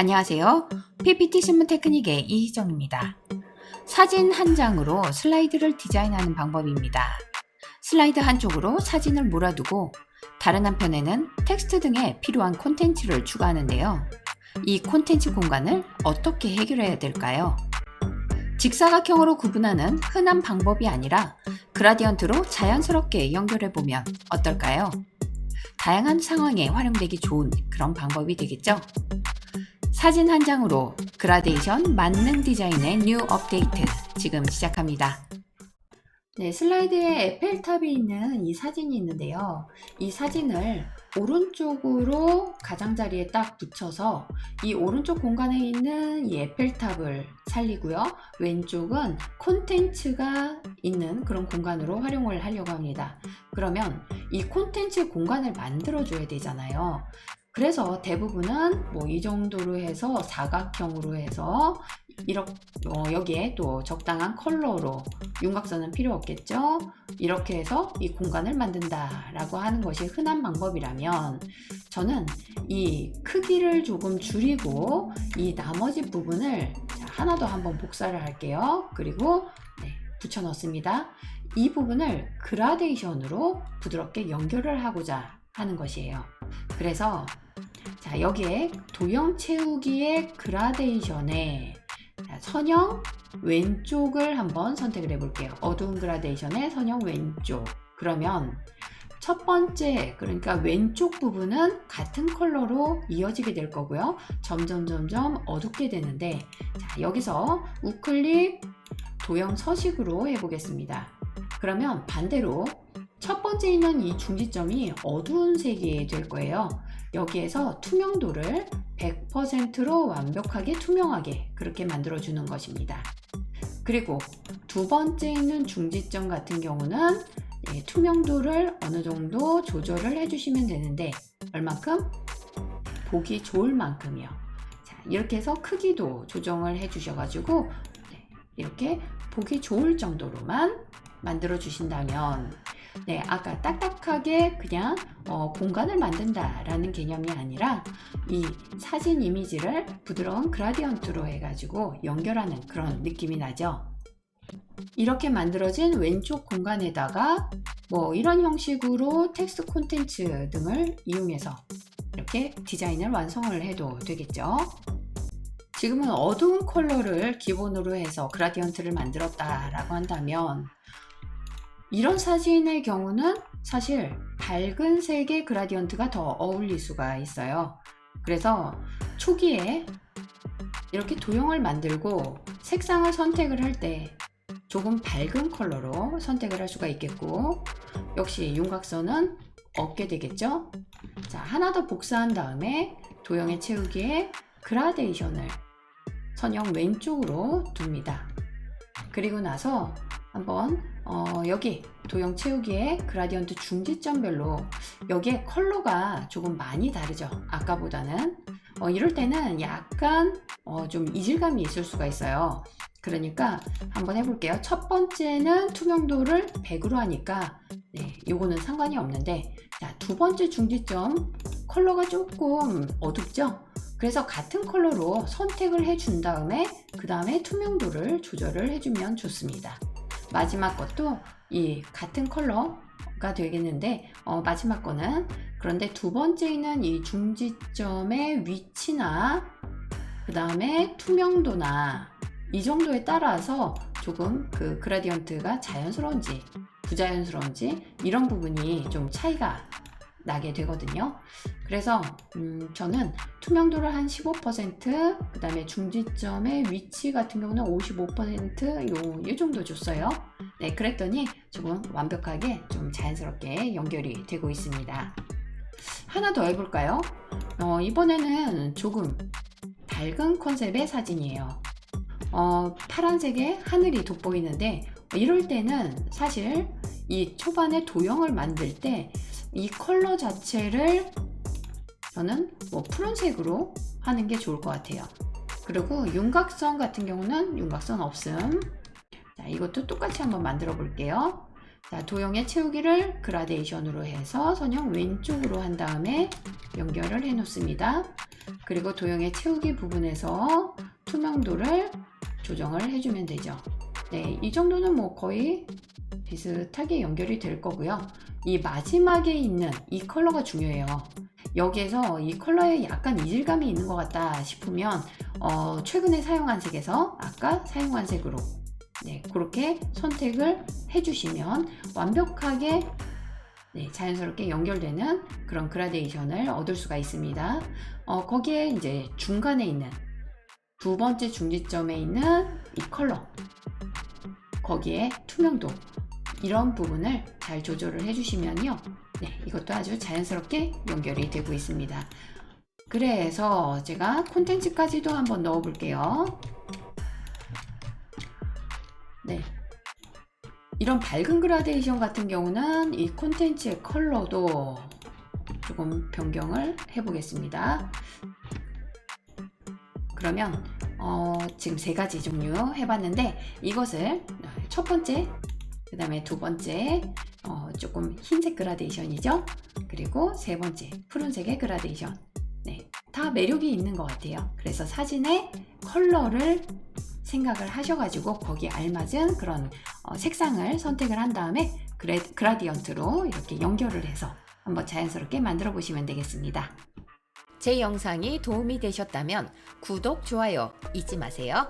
안녕하세요. PPT 실무 테크닉의 이희정입니다. 사진 한 장으로 슬라이드를 디자인하는 방법입니다. 슬라이드 한쪽으로 사진을 몰아두고 다른 한편에는 텍스트 등에 필요한 콘텐츠를 추가하는데요. 이 콘텐츠 공간을 어떻게 해결해야 될까요? 직사각형으로 구분하는 흔한 방법이 아니라 그라디언트로 자연스럽게 연결해보면 어떨까요? 다양한 상황에 활용되기 좋은 그런 방법이 되겠죠? 사진 한 장으로 그라데이션 만능 디자인의 뉴 업데이트 지금 시작합니다. 네, 슬라이드에 에펠탑이 있는 이 사진이 있는데요. 이 사진을 오른쪽으로 가장자리에 딱 붙여서 이 오른쪽 공간에 있는 이 에펠탑을 살리고요. 왼쪽은 콘텐츠가 있는 그런 공간으로 활용을 하려고 합니다. 그러면 이 콘텐츠 공간을 만들어 줘야 되잖아요. 그래서 대부분은 뭐 이 정도로 해서 사각형으로 해서 여기에 또 적당한 컬러로 윤곽선은 필요 없겠죠. 이렇게 해서 이 공간을 만든다 라고 하는 것이 흔한 방법이라면 저는 이 크기를 조금 줄이고 이 나머지 부분을 하나 더 한번 복사를 할게요. 그리고 붙여 넣습니다. 이 부분을 그라데이션으로 부드럽게 연결을 하고자 하는 것이에요. 그래서 여기에 도형 채우기의 그라데이션에 선형 왼쪽을 한번 선택을 해볼게요. 어두운 그라데이션의 선형 왼쪽. 그러면 첫 번째, 그러니까 왼쪽 부분은 같은 컬러로 이어지게 될 거고요. 점점 어둡게 되는데, 여기서 우클릭 도형 서식으로 해보겠습니다. 그러면 반대로 첫 번째 있는 이 중지점이 어두운 색이 될 거예요. 여기에서 투명도를 100%로 완벽하게 투명하게 그렇게 만들어 주는 것입니다. 그리고 두 번째 있는 중지점 같은 경우는 투명도를 어느 정도 조절을 해주시면 되는데 얼만큼? 보기 좋을 만큼이요. 이렇게 해서 크기도 조정을 해주셔가지고 이렇게 보기 좋을 정도로만 만들어 주신다면 아까 딱딱하게 그냥 공간을 만든다라는 개념이 아니라 이 사진 이미지를 부드러운 그라디언트로 해가지고 연결하는 그런 느낌이 나죠. 이렇게 만들어진 왼쪽 공간에다가 이런 형식으로 텍스트 콘텐츠 등을 이용해서 이렇게 디자인을 완성을 해도 되겠죠. 지금은 어두운 컬러를 기본으로 해서 그라디언트를 만들었다라고 한다면 이런 사진의 경우는 사실 밝은 색의 그라디언트가 더 어울릴 수가 있어요. 그래서 초기에 이렇게 도형을 만들고 색상을 선택을 할 때 조금 밝은 컬러로 선택을 할 수가 있겠고, 역시 윤곽선은 없게 되겠죠. 하나 더 복사한 다음에 도형의 채우기에 그라데이션을 선형 왼쪽으로 둡니다. 그리고 나서 한번 여기 도형 채우기에 그라디언트 중지점별로 여기에 컬러가 조금 많이 다르죠. 아까보다는 이럴 때는 약간 좀 이질감이 있을 수가 있어요. 그러니까 한번 해볼게요. 첫 번째는 투명도를 100으로 하니까 요거는 상관이 없는데, 두 번째 중지점 컬러가 조금 어둡죠. 그래서 같은 컬러로 선택을 해준 다음에 그 다음에 투명도를 조절을 해주면 좋습니다. 마지막 것도 이 같은 컬러가 되겠는데 마지막 거는 그런데 두 번째 있는 이 중지점의 위치나 그 다음에 투명도나 이 정도에 따라서 조금 그 그라디언트가 자연스러운지 부자연스러운지 이런 부분이 좀 차이가 나게 되거든요. 그래서 저는 투명도를 한 15%, 그 다음에 중지점의 위치 같은 경우는 55% 이 정도 줬어요. 그랬더니 조금 완벽하게 좀 자연스럽게 연결이 되고 있습니다. 하나 더 해볼까요? 이번에는 조금 밝은 컨셉의 사진이에요. 파란색의 하늘이 돋보이는데 이럴 때는 사실 이 초반에 도형을 만들 때 이 컬러 자체를 저는 푸른색으로 하는 게 좋을 것 같아요. 그리고 윤곽선 같은 경우는 윤곽선 없음. 이것도 똑같이 한번 만들어 볼게요. 자, 도형의 채우기를 그라데이션으로 해서 선형 왼쪽으로 한 다음에 연결을 해 놓습니다. 그리고 도형의 채우기 부분에서 투명도를 조정을 해주면 되죠. 네, 이 정도는 뭐 거의 비슷하게 연결이 될 거고요. 이 마지막에 있는 이 컬러가 중요해요. 여기에서 이 컬러에 약간 이질감이 있는 것 같다 싶으면 최근에 사용한 색에서 아까 사용한 색으로 네, 그렇게 선택을 해주시면 완벽하게 네, 자연스럽게 연결되는 그런 그라데이션을 얻을 수가 있습니다. 거기에 이제 중간에 있는 두 번째 중지점에 있는 이 컬러, 거기에 투명도, 이런 부분을 잘 조절을 해주시면요. 네, 이것도 아주 자연스럽게 연결이 되고 있습니다. 그래서 제가 콘텐츠까지도 한번 넣어 볼게요. 네. 이런 밝은 그라데이션 같은 경우는 이 콘텐츠의 컬러도 조금 변경을 해 보겠습니다. 그러면 지금 세 가지 종류 해봤는데 이것을 첫 번째, 그 다음에 두 번째 조금 흰색 그라데이션이죠. 그리고 세 번째 푸른색의 그라데이션. 네, 다 매력이 있는 것 같아요. 그래서 사진의 컬러를 생각을 하셔가지고 거기에 알맞은 그런 색상을 선택을 한 다음에 그라디언트로 이렇게 연결을 해서 한번 자연스럽게 만들어 보시면 되겠습니다. 제 영상이 도움이 되셨다면 구독, 좋아요 잊지 마세요.